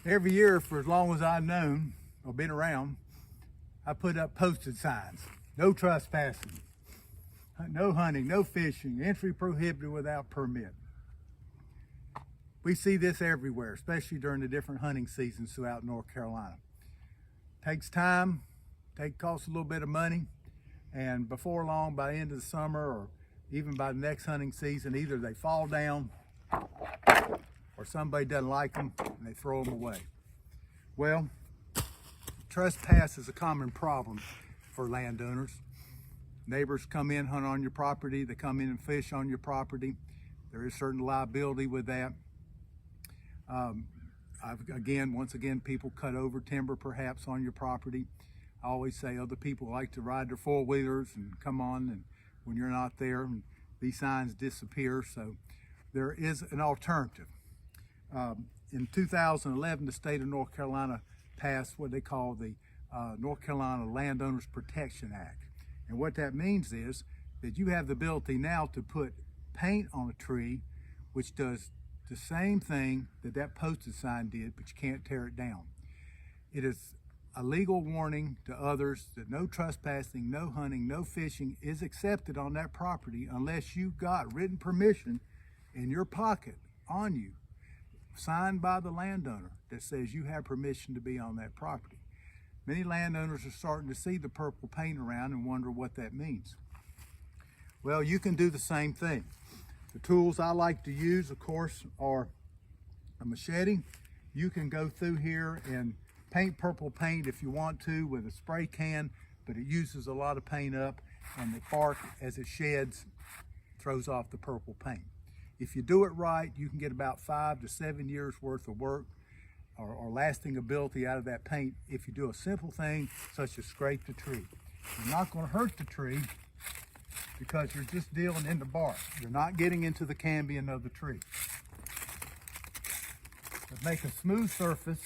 Every year for as long as I've known or been around, I put up posted signs. No trespassing, no hunting, no fishing, entry prohibited without permit. We see this everywhere, especially during the different hunting seasons throughout North Carolina. Takes time, costs a little bit of money, and before long, by the end of the summer or even by the next hunting season, either they fall down or somebody doesn't like them and they throw them away. Well, trespass is a common problem for landowners. Neighbors come in, hunt on your property, they come in and fish on your property. There is certain liability with that. Once again, people cut over timber perhaps on your property. I always say other people like to ride their four-wheelers and come on, and when you're not there, and these signs disappear. So there is an alternative. In 2011, the state of North Carolina passed what they call the North Carolina Landowners Protection Act. And what that means is that you have the ability now to put paint on a tree, which does the same thing that posted sign did, but you can't tear it down. It is a legal warning to others that no trespassing, no hunting, no fishing is accepted on that property unless you've got written permission in your pocket on you, signed by the landowner, that says you have permission to be on that property. Many landowners are starting to see the purple paint around and wonder what that means. Well, you can do the same thing. The tools I like to use, of course, are a machete. You can go through here and paint purple paint if you want to with a spray can, but it uses a lot of paint up, and the bark, as it sheds, throws off the purple paint. If you do it right, you can get about 5 to 7 years worth of work or lasting ability out of that paint if you do a simple thing such as scrape the tree. You're not going to hurt the tree because you're just dealing in the bark. You're not getting into the cambium of the tree. To make a smooth surface,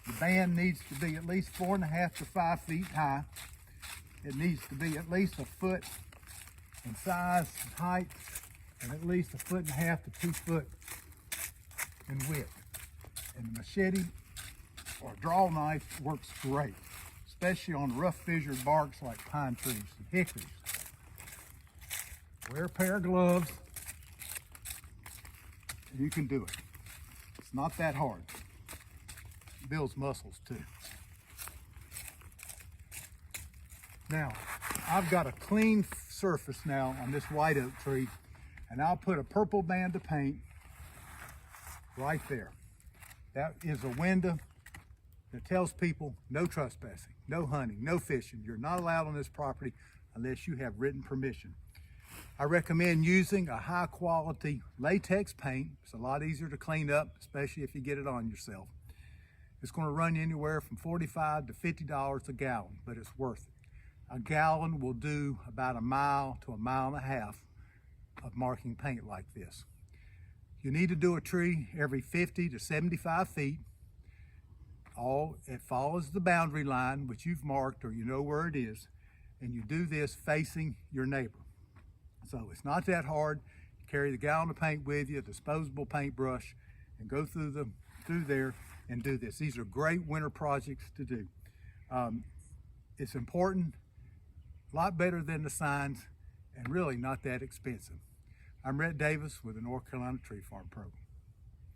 the band needs to be at least 4.5 to 5 feet high. It needs to be at least 1 foot in size and height, and at least 1.5 to 2 foot in width. And the machete or draw knife works great, especially on rough fissured barks like pine trees and hickories. Wear a pair of gloves and you can do it. It's not that hard. It builds muscles too. Now, I've got a clean surface now on this white oak tree, and I'll put a purple band of paint right there. That is a window that tells people no trespassing, no hunting, no fishing. You're not allowed on this property unless you have written permission. I recommend using a high quality latex paint. It's a lot easier to clean up, especially if you get it on yourself. It's going to run you anywhere from $45 to $50 a gallon, but it's worth it. A gallon will do about 1 mile to 1.5 miles of marking paint like this. You need to do a tree every 50 to 75 feet. It follows the boundary line, which you've marked or you know where it is, and you do this facing your neighbor. So it's not that hard. Carry the gallon of paint with you, a disposable paintbrush, and go through there and do this. These are great winter projects to do. It's important, a lot better than the signs, and really not that expensive. I'm Rhett Davis with the North Carolina Tree Farm Program.